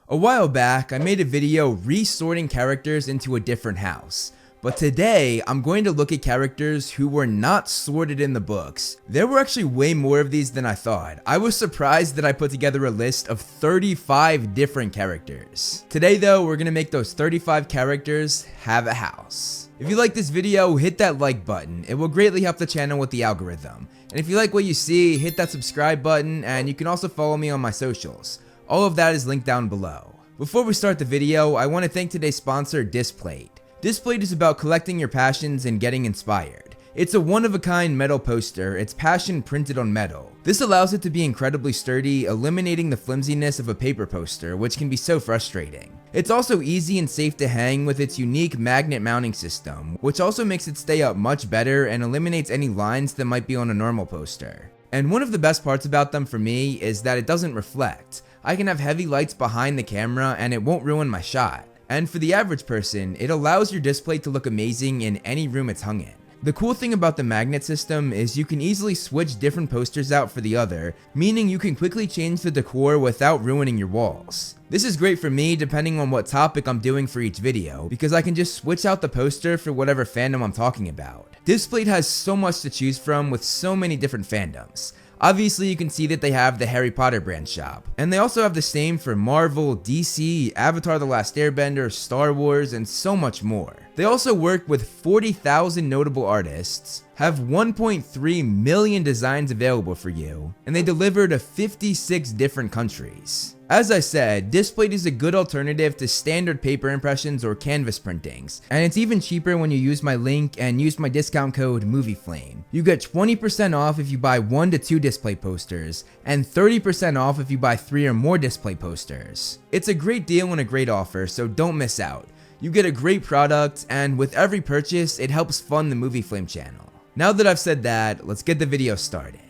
A while back, I made a video resorting characters into a different house. But today, I'm going to look at characters who were not sorted in the books. There were actually way more of these than I thought. I was surprised that I put together a list of 35 different characters. Today though, we're gonna make those 35 characters have a house. If you like this video, hit that like button. It will greatly help the channel with the algorithm. And if you like what you see, hit that subscribe button, and you can also follow me on my socials. All of that is linked down below. Before we start the video, I want to thank today's sponsor, Displate. Displate is about collecting your passions and getting inspired. It's a one-of-a-kind metal poster, it's passion printed on metal. This allows it to be incredibly sturdy, eliminating the flimsiness of a paper poster, which can be so frustrating. It's also easy and safe to hang with its unique magnet mounting system, which also makes it stay up much better and eliminates any lines that might be on a normal poster. And one of the best parts about them for me is that it doesn't reflect. I can have heavy lights behind the camera and it won't ruin my shot. And for the average person, it allows your display to look amazing in any room it's hung in. The cool thing about the magnet system is you can easily switch different posters out for the other, meaning you can quickly change the decor without ruining your walls. This is great for me depending on what topic I'm doing for each video, because I can just switch out the poster for whatever fandom I'm talking about. Displate has so much to choose from with so many different fandoms. Obviously, you can see that they have the Harry Potter brand shop, and they also have the same for Marvel, DC, Avatar: The Last Airbender, Star Wars, and so much more. They also work with 40,000 notable artists, have 1.3 million designs available for you, and they deliver to 56 different countries. As I said, Displate is a good alternative to standard paper impressions or canvas printings, and it's even cheaper when you use my link and use my discount code MovieFlame. You get 20% off if you buy 1 to 2 display posters, and 30% off if you buy 3 or more display posters. It's a great deal and a great offer, so don't miss out. You get a great product, and with every purchase, it helps fund the MovieFlame channel. Now that I've said that, let's get the video started.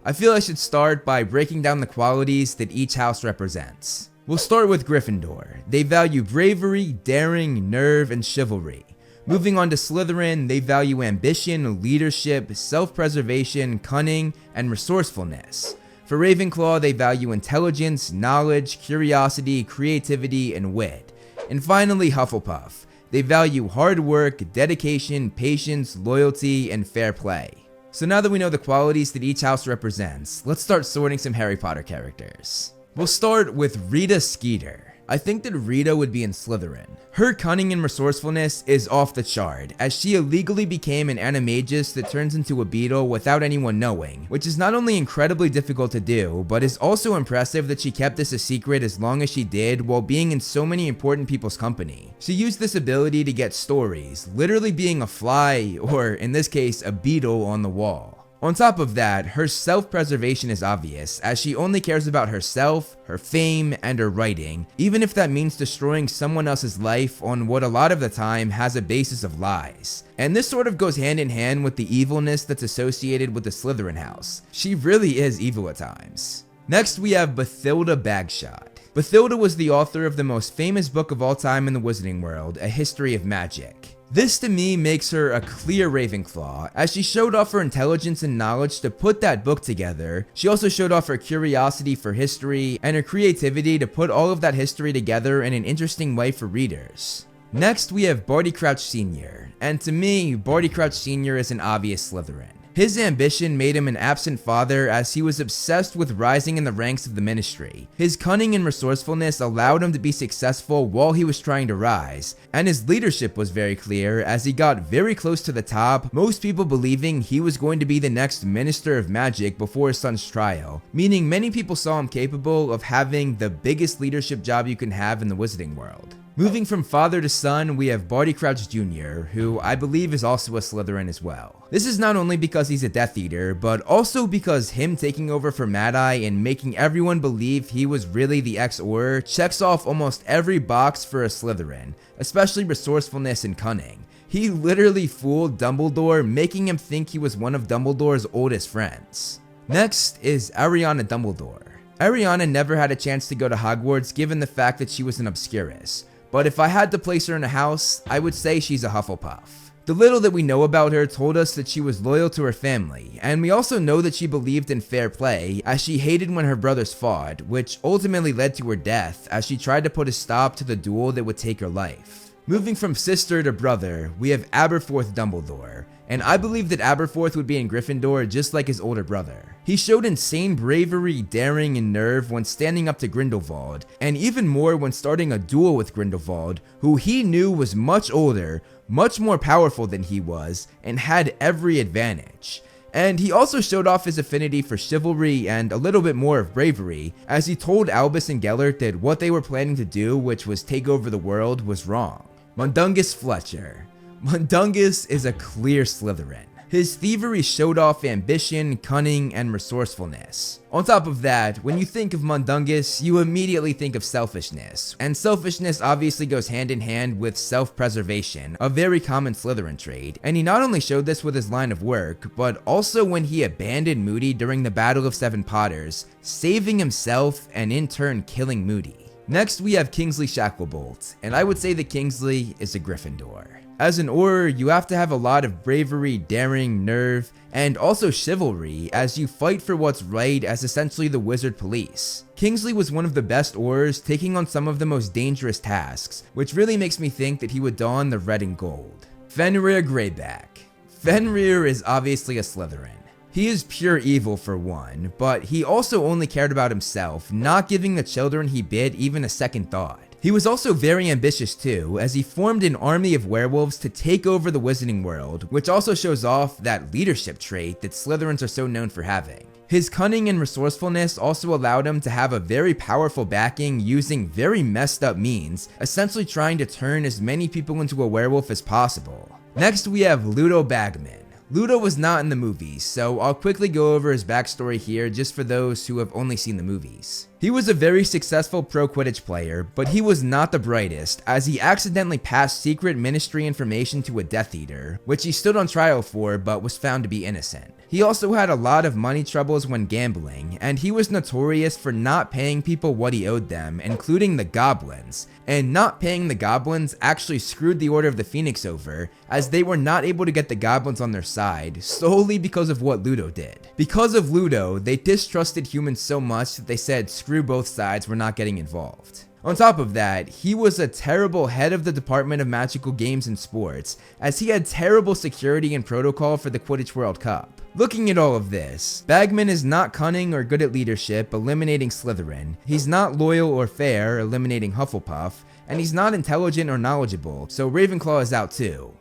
I feel I should start by breaking down the qualities that each house represents. We'll start with Gryffindor. They value bravery, daring, nerve, and chivalry. Moving on to Slytherin, they value ambition, leadership, self-preservation, cunning, and resourcefulness. For Ravenclaw, they value intelligence, knowledge, curiosity, creativity, and wit. And finally, Hufflepuff. They value hard work, dedication, patience, loyalty, and fair play. So now that we know the qualities that each house represents, let's start sorting some Harry Potter characters. We'll start with Rita Skeeter. I think that Rita would be in Slytherin. Her cunning and resourcefulness is off the chart, as she illegally became an animagus that turns into a beetle without anyone knowing, which is not only incredibly difficult to do, but is also impressive that she kept this a secret as long as she did while being in so many important people's company. She used this ability to get stories, literally being a fly, or in this case, a beetle on the wall. On top of that, her self-preservation is obvious, as she only cares about herself, her fame, and her writing, even if that means destroying someone else's life on what a lot of the time has a basis of lies. And this sort of goes hand in hand with the evilness that's associated with the Slytherin house. She really is evil at times. Next, we have Bathilda Bagshot. Bathilda was the author of the most famous book of all time in the Wizarding World, A History of Magic. This to me makes her a clear Ravenclaw, as she showed off her intelligence and knowledge to put that book together. She also showed off her curiosity for history and her creativity to put all of that history together in an interesting way for readers. Next, we have Barty Crouch Sr., and to me, Barty Crouch Sr. is an obvious Slytherin. His ambition made him an absent father, as he was obsessed with rising in the ranks of the ministry. His cunning and resourcefulness allowed him to be successful while he was trying to rise, and his leadership was very clear as he got very close to the top, most people believing he was going to be the next Minister of Magic before his son's trial, meaning many people saw him capable of having the biggest leadership job you can have in the Wizarding world. Moving from father to son, we have Barty Crouch Jr., who I believe is also a Slytherin as well. This is not only because he's a Death Eater, but also because him taking over for Mad-Eye and making everyone believe he was really the ex-Auror checks off almost every box for a Slytherin, especially resourcefulness and cunning. He literally fooled Dumbledore, making him think he was one of Dumbledore's oldest friends. Next is Ariana Dumbledore. Ariana never had a chance to go to Hogwarts given the fact that she was an Obscurus. But if I had to place her in a house, I would say she's a Hufflepuff. The little that we know about her told us that she was loyal to her family, and we also know that she believed in fair play, as she hated when her brothers fought, which ultimately led to her death as she tried to put a stop to the duel that would take her life. Moving from sister to brother, we have Aberforth Dumbledore, and I believe that Aberforth would be in Gryffindor just like his older brother. He showed insane bravery, daring, and nerve when standing up to Grindelwald, and even more when starting a duel with Grindelwald, who he knew was much older, much more powerful than he was, and had every advantage. And he also showed off his affinity for chivalry and a little bit more of bravery, as he told Albus and Gellert that what they were planning to do, which was take over the world, was wrong. Mundungus Fletcher. Mundungus is a clear Slytherin. His thievery showed off ambition, cunning, and resourcefulness. On top of that, when you think of Mundungus, you immediately think of selfishness, and selfishness obviously goes hand in hand with self-preservation, a very common Slytherin trait, and he not only showed this with his line of work, but also when he abandoned Moody during the Battle of Seven Potters, saving himself and in turn killing Moody. Next we have Kingsley Shacklebolt, and I would say that Kingsley is a Gryffindor. As an Auror, you have to have a lot of bravery, daring, nerve, and also chivalry as you fight for what's right as essentially the wizard police. Kingsley was one of the best Aurors, taking on some of the most dangerous tasks, which really makes me think that he would don the red and gold. Fenrir Greyback. Fenrir is obviously a Slytherin. He is pure evil for one, but he also only cared about himself, not giving the children he bit even a second thought. He was also very ambitious too, as he formed an army of werewolves to take over the Wizarding World, which also shows off that leadership trait that Slytherins are so known for having. His cunning and resourcefulness also allowed him to have a very powerful backing using very messed up means, essentially trying to turn as many people into a werewolf as possible. Next we have Ludo Bagman. Ludo was not in the movies, so I'll quickly go over his backstory here just for those who have only seen the movies. He was a very successful pro Quidditch player, but he was not the brightest, as he accidentally passed secret ministry information to a Death Eater, which he stood on trial for but was found to be innocent. He also had a lot of money troubles when gambling, and he was notorious for not paying people what he owed them, including the goblins, and not paying the goblins actually screwed the Order of the Phoenix over, as they were not able to get the goblins on their side, solely because of what Ludo did. Because of Ludo, they distrusted humans so much that they said screw both sides, we're not getting involved. On top of that, he was a terrible head of the Department of Magical Games and Sports, as he had terrible security and protocol for the Quidditch World Cup. Looking at all of this, Bagman is not cunning or good at leadership, eliminating Slytherin. He's not loyal or fair, eliminating Hufflepuff, and he's not intelligent or knowledgeable, so Ravenclaw is out too.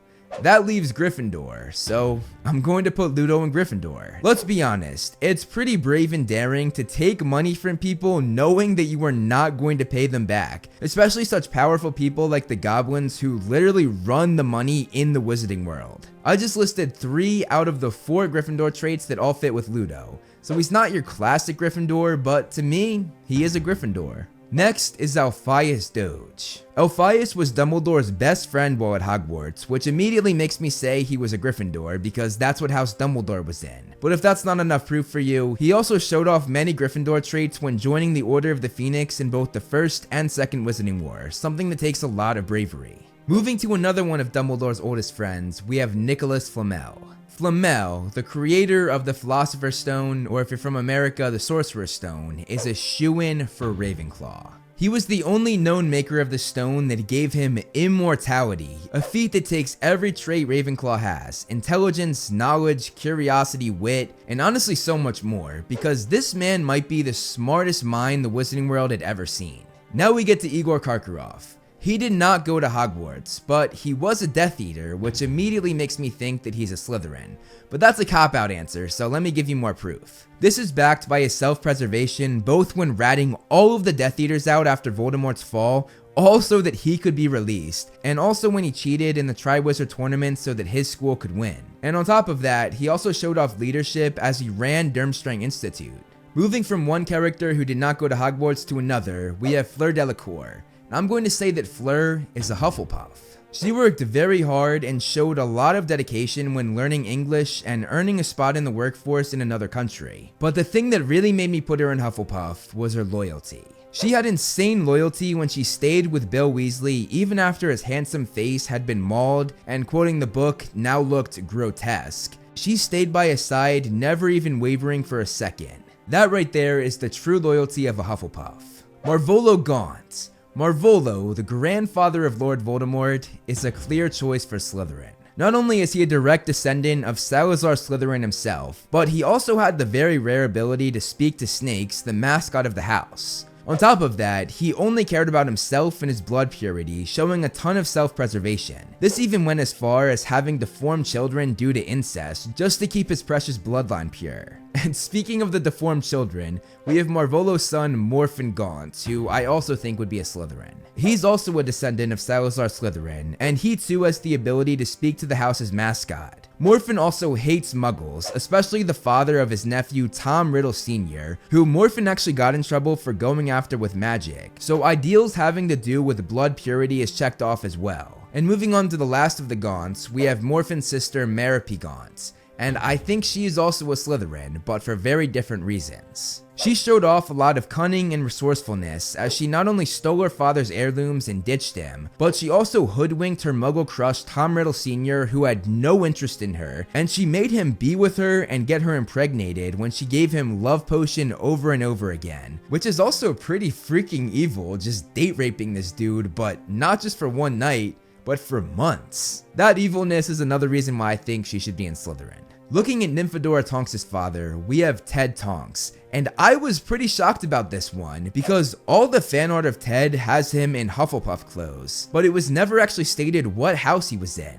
That leaves Gryffindor, so I'm going to put Ludo in Gryffindor. Let's be honest, it's pretty brave and daring to take money from people knowing that you are not going to pay them back, especially such powerful people like the goblins who literally run the money in the Wizarding World. I just listed 3 out of the 4 Gryffindor traits that all fit with Ludo, so he's not your classic Gryffindor, but to me, he is a Gryffindor. Next is Alphonse Doge. Alphonse was Dumbledore's best friend while at Hogwarts, which immediately makes me say he was a Gryffindor because that's what house Dumbledore was in. But if that's not enough proof for you, he also showed off many Gryffindor traits when joining the Order of the Phoenix in both the First and Second Wizarding War, something that takes a lot of bravery. Moving to another one of Dumbledore's oldest friends, we have Nicholas Flamel. Flamel, the creator of the Philosopher's Stone, or if you're from America, the Sorcerer's Stone, is a shoo-in for Ravenclaw. He was the only known maker of the stone that gave him immortality, a feat that takes every trait Ravenclaw has: intelligence, knowledge, curiosity, wit, and honestly so much more, because this man might be the smartest mind the Wizarding World had ever seen. Now we get to Igor Karkaroff. He did not go to Hogwarts, but he was a Death Eater, which immediately makes me think that he's a Slytherin. But that's a cop-out answer, so let me give you more proof. This is backed by his self-preservation, both when ratting all of the Death Eaters out after Voldemort's fall, also that he could be released, and also when he cheated in the Triwizard Tournament so that his school could win. And on top of that, he also showed off leadership as he ran Durmstrang Institute. Moving from one character who did not go to Hogwarts to another, we have Fleur Delacour. I'm going to say that Fleur is a Hufflepuff. She worked very hard and showed a lot of dedication when learning English and earning a spot in the workforce in another country. But the thing that really made me put her in Hufflepuff was her loyalty. She had insane loyalty when she stayed with Bill Weasley even after his handsome face had been mauled and, quoting the book, now looked grotesque. She stayed by his side, never even wavering for a second. That right there is the true loyalty of a Hufflepuff. Marvolo Gaunt. Marvolo, the grandfather of Lord Voldemort, is a clear choice for Slytherin. Not only is he a direct descendant of Salazar Slytherin himself, but he also had the very rare ability to speak to snakes, the mascot of the house. On top of that, he only cared about himself and his blood purity, showing a ton of self-preservation. This even went as far as having deformed children due to incest, just to keep his precious bloodline pure. And speaking of the deformed children, we have Marvolo's son Morphin Gaunt, who I also think would be a Slytherin. He's also a descendant of Salazar Slytherin, and he too has the ability to speak to the house's mascot. Morphin also hates muggles, especially the father of his nephew Tom Riddle Sr., who Morphin actually got in trouble for going after with magic, so ideals having to do with blood purity is checked off as well. And moving on to the last of the Gaunts, we have Morphin's sister Merope Gaunt, and I think she is also a Slytherin, but for very different reasons. She showed off a lot of cunning and resourcefulness, as she not only stole her father's heirlooms and ditched him, but she also hoodwinked her muggle crush Tom Riddle Sr., who had no interest in her, and she made him be with her and get her impregnated when she gave him love potion over and over again, which is also pretty freaking evil, just date raping this dude, but not just for one night, but for months. That evilness is another reason why I think she should be in Slytherin. Looking at Nymphadora Tonks' father, we have Ted Tonks, and I was pretty shocked about this one because all the fan art of Ted has him in Hufflepuff clothes, but it was never actually stated what house he was in.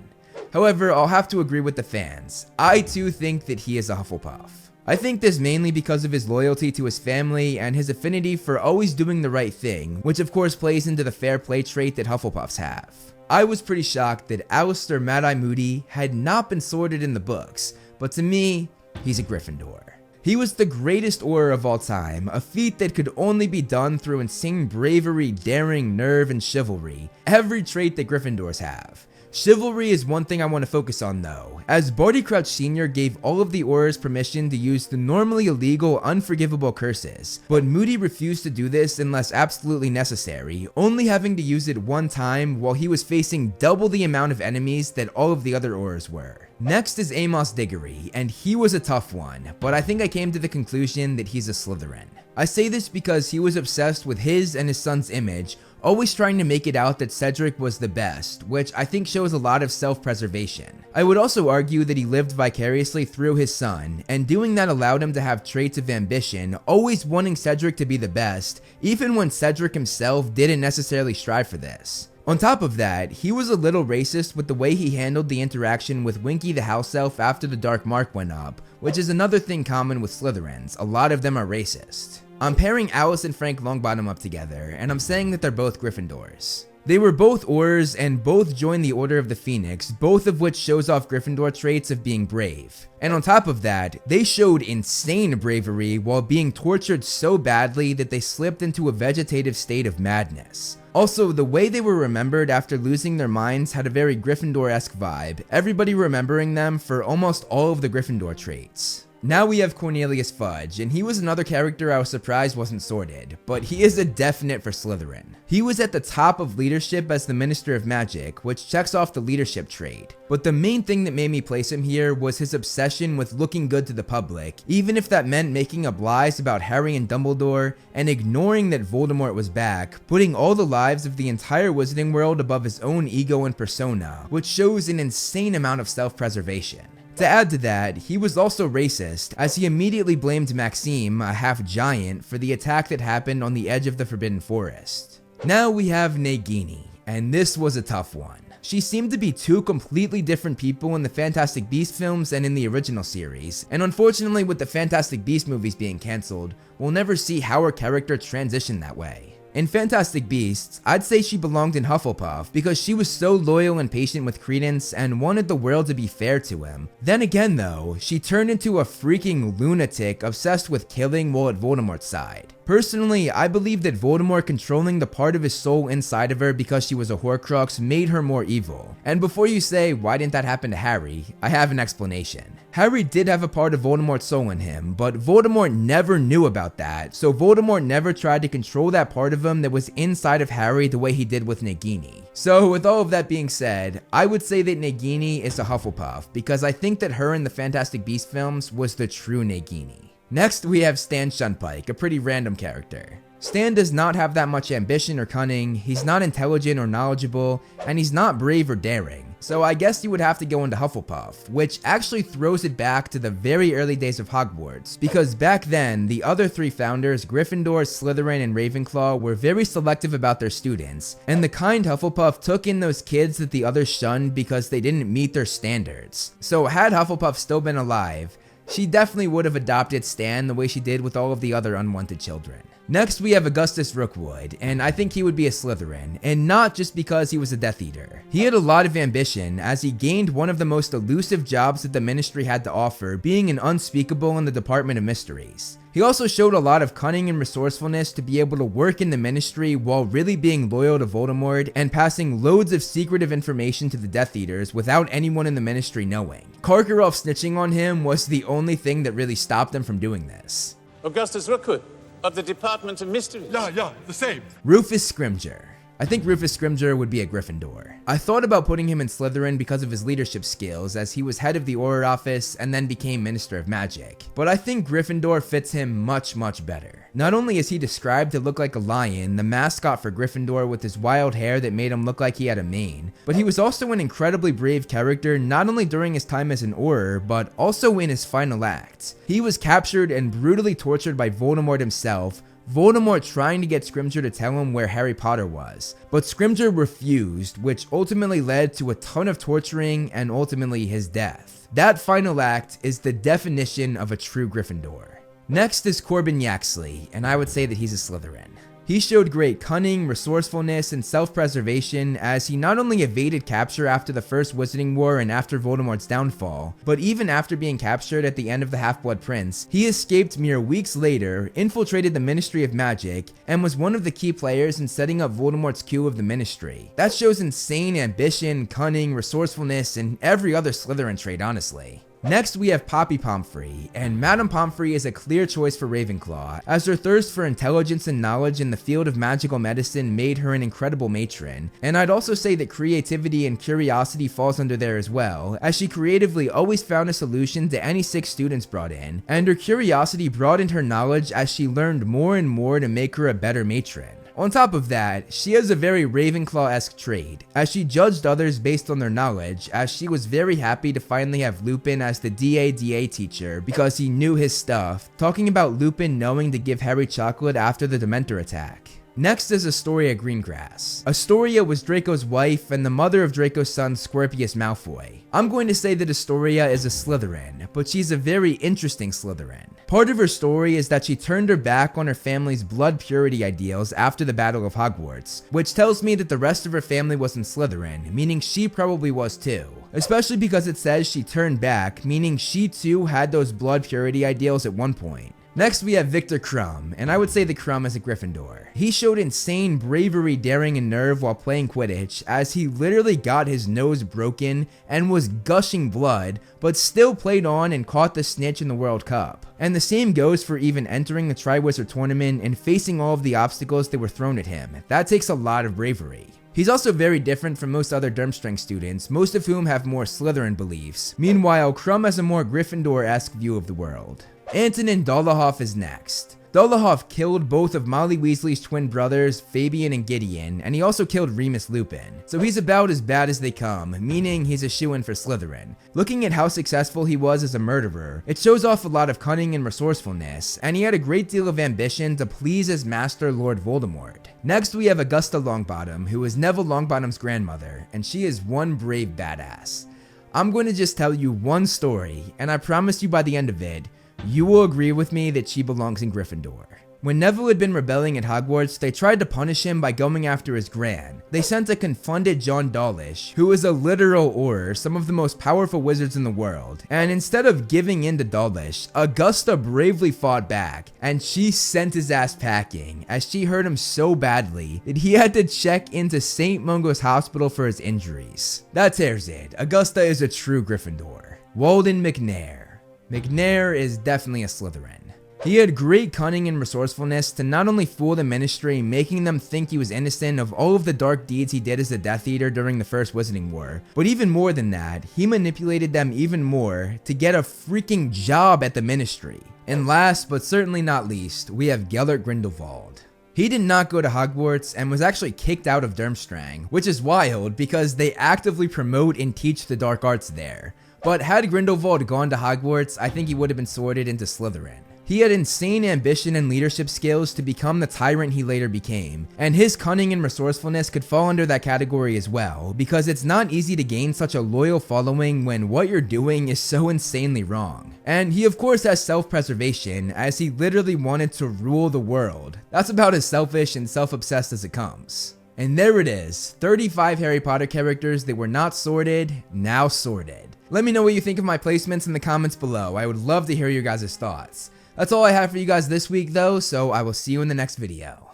However, I'll have to agree with the fans. I too think that he is a Hufflepuff. I think this mainly because of his loyalty to his family and his affinity for always doing the right thing, which of course plays into the fair play trait that Hufflepuffs have. I was pretty shocked that Alastor Mad-Eye Moody had not been sorted in the books, but to me, he's a Gryffindor. He was the greatest Auror of all time, a feat that could only be done through insane bravery, daring, nerve, and chivalry, every trait that Gryffindors have. Chivalry is one thing I want to focus on though, as Barty Crouch Sr. gave all of the Aurors permission to use the normally illegal, unforgivable curses, but Moody refused to do this unless absolutely necessary, only having to use it one time while he was facing double the amount of enemies that all of the other Aurors were. Next is Amos Diggory, and he was a tough one, but I think I came to the conclusion that he's a Slytherin. I say this because he was obsessed with his and his son's image, always trying to make it out that Cedric was the best, which I think shows a lot of self-preservation. I would also argue that he lived vicariously through his son, and doing that allowed him to have traits of ambition, always wanting Cedric to be the best, even when Cedric himself didn't necessarily strive for this. On top of that, he was a little racist with the way he handled the interaction with Winky the house elf after the Dark Mark went up, which is another thing common with Slytherins, a lot of them are racist. I'm pairing Alice and Frank Longbottom up together, and I'm saying that they're both Gryffindors. They were both Aurors and both joined the Order of the Phoenix, both of which shows off Gryffindor traits of being brave. And on top of that, they showed insane bravery while being tortured so badly that they slipped into a vegetative state of madness. Also, the way they were remembered after losing their minds had a very Gryffindor-esque vibe, everybody remembering them for almost all of the Gryffindor traits. Now we have Cornelius Fudge, and he was another character I was surprised wasn't sorted, but he is a definite for Slytherin. He was at the top of leadership as the Minister of Magic, which checks off the leadership trait. But the main thing that made me place him here was his obsession with looking good to the public, even if that meant making up lies about Harry and Dumbledore, and ignoring that Voldemort was back, putting all the lives of the entire Wizarding World above his own ego and persona, which shows an insane amount of self-preservation. To add to that, he was also racist, as he immediately blamed Maxime, a half-giant, for the attack that happened on the edge of the Forbidden Forest. Now we have Nagini, and this was a tough one. She seemed to be two completely different people in the Fantastic Beasts films and in the original series, and unfortunately with the Fantastic Beasts movies being cancelled, we'll never see how her character transitioned that way. In Fantastic Beasts, I'd say she belonged in Hufflepuff because she was so loyal and patient with Credence and wanted the world to be fair to him. Then again though, she turned into a freaking lunatic obsessed with killing while at Voldemort's side. Personally, I believe that Voldemort controlling the part of his soul inside of her because she was a Horcrux made her more evil. And before you say, why didn't that happen to Harry, I have an explanation. Harry did have a part of Voldemort's soul in him, but Voldemort never knew about that, so Voldemort never tried to control that part of him that was inside of Harry the way he did with Nagini. So with all of that being said, I would say that Nagini is a Hufflepuff, because I think that her in the Fantastic Beasts films was the true Nagini. Next, we have Stan Shunpike, a pretty random character. Stan does not have that much ambition or cunning, he's not intelligent or knowledgeable, and he's not brave or daring. So I guess you would have to go into Hufflepuff, which actually throws it back to the very early days of Hogwarts, because back then, the other three founders, Gryffindor, Slytherin, and Ravenclaw, were very selective about their students, and the kind Hufflepuff took in those kids that the others shunned because they didn't meet their standards. So had Hufflepuff still been alive, she definitely would have adopted Stan the way she did with all of the other unwanted children. Next, we have Augustus Rookwood, and I think he would be a Slytherin, and not just because he was a Death Eater. He had a lot of ambition, as he gained one of the most elusive jobs that the Ministry had to offer, being an unspeakable in the Department of Mysteries. He also showed a lot of cunning and resourcefulness to be able to work in the Ministry while really being loyal to Voldemort and passing loads of secretive information to the Death Eaters without anyone in the Ministry knowing. Karkaroff snitching on him was the only thing that really stopped him from doing this. Augustus Rookwood of the Department of Mysteries. Yeah, the same. Rufus Scrimgeour. I think Rufus Scrimgeour would be a Gryffindor. I thought about putting him in Slytherin because of his leadership skills, as he was head of the Auror Office and then became Minister of Magic. But I think Gryffindor fits him much better. Not only is he described to look like a lion, the mascot for Gryffindor with his wild hair that made him look like he had a mane, but he was also an incredibly brave character not only during his time as an Auror, but also in his final act. He was captured and brutally tortured by Voldemort himself, Voldemort trying to get Scrimgeour to tell him where Harry Potter was, but Scrimgeour refused, which ultimately led to a ton of torturing and ultimately his death. That final act is the definition of a true Gryffindor. Next is Corbin Yaxley, and I would say that he's a Slytherin. He showed great cunning, resourcefulness, and self-preservation as he not only evaded capture after the First Wizarding War and after Voldemort's downfall, but even after being captured at the end of the Half-Blood Prince, he escaped mere weeks later, infiltrated the Ministry of Magic, and was one of the key players in setting up Voldemort's coup of the Ministry. That shows insane ambition, cunning, resourcefulness, and every other Slytherin trait, honestly. Next, we have Poppy Pomfrey, and Madame Pomfrey is a clear choice for Ravenclaw, as her thirst for intelligence and knowledge in the field of magical medicine made her an incredible matron, and I'd also say that creativity and curiosity falls under there as well, as she creatively always found a solution to any sick students brought in, and her curiosity broadened her knowledge as she learned more and more to make her a better matron. On top of that, she has a very Ravenclaw-esque trait, as she judged others based on their knowledge, as she was very happy to finally have Lupin as the DA teacher because he knew his stuff, talking about Lupin knowing to give Harry chocolate after the Dementor attack. Next is Astoria Greengrass. Astoria was Draco's wife and the mother of Draco's son Scorpius Malfoy. I'm going to say that Astoria is a Slytherin, but she's a very interesting Slytherin. Part of her story is that she turned her back on her family's blood purity ideals after the Battle of Hogwarts, which tells me that the rest of her family wasn't Slytherin, meaning she probably was too. Especially because it says she turned back, meaning she too had those blood purity ideals at one point. Next, we have Victor Krum, and I would say that Krum is a Gryffindor. He showed insane bravery, daring, and nerve while playing Quidditch, as he literally got his nose broken and was gushing blood, but still played on and caught the snitch in the World Cup. And the same goes for even entering the Triwizard Tournament and facing all of the obstacles that were thrown at him. That takes a lot of bravery. He's also very different from most other Durmstrang students, most of whom have more Slytherin beliefs. Meanwhile, Krum has a more Gryffindor-esque view of the world. Antonin Dolohov is next. Dolohov killed both of Molly Weasley's twin brothers, Fabian and Gideon, and he also killed Remus Lupin. So he's about as bad as they come, meaning he's a shoo-in for Slytherin. Looking at how successful he was as a murderer, it shows off a lot of cunning and resourcefulness, and he had a great deal of ambition to please his master Lord Voldemort. Next, we have Augusta Longbottom, who is Neville Longbottom's grandmother, and she is one brave badass. I'm going to just tell you one story, and I promise you by the end of it, you will agree with me that she belongs in Gryffindor. When Neville had been rebelling at Hogwarts, they tried to punish him by going after his gran. They sent a confunded John Dawlish, who is a literal Auror, some of the most powerful wizards in the world, and instead of giving in to Dawlish, Augusta bravely fought back, and she sent his ass packing, as she hurt him so badly that he had to check into St. Mungo's Hospital for his injuries. That tears it. Augusta is a true Gryffindor. Walden McNair. McNair is definitely a Slytherin. He had great cunning and resourcefulness to not only fool the Ministry, making them think he was innocent of all of the dark deeds he did as a Death Eater during the First Wizarding War, but even more than that, he manipulated them even more to get a freaking job at the Ministry. And last but certainly not least, we have Gellert Grindelwald. He did not go to Hogwarts and was actually kicked out of Durmstrang, which is wild because they actively promote and teach the dark arts there. But had Grindelwald gone to Hogwarts, I think he would have been sorted into Slytherin. He had insane ambition and leadership skills to become the tyrant he later became, and his cunning and resourcefulness could fall under that category as well, because it's not easy to gain such a loyal following when what you're doing is so insanely wrong. And he of course has self-preservation, as he literally wanted to rule the world. That's about as selfish and self-obsessed as it comes. And there it is, 35 Harry Potter characters that were not sorted, now sorted. Let me know what you think of my placements in the comments below. I would love to hear your guys' thoughts. That's all I have for you guys this week though, so I will see you in the next video.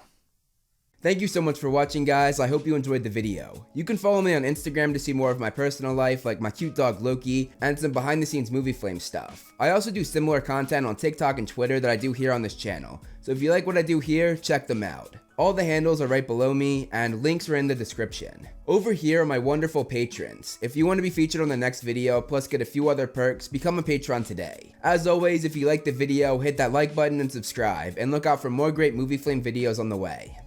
Thank you so much for watching, guys. I hope you enjoyed the video. You can follow me on Instagram to see more of my personal life, like my cute dog Loki, and some behind the scenes movie flame stuff. I also do similar content on TikTok and Twitter that I do here on this channel, so if you like what I do here, check them out. All the handles are right below me, and links are in the description. Over here are my wonderful patrons. If you want to be featured on the next video, plus get a few other perks, become a patron today. As always, if you liked the video, hit that like button and subscribe, and look out for more great Movie Flame videos on the way.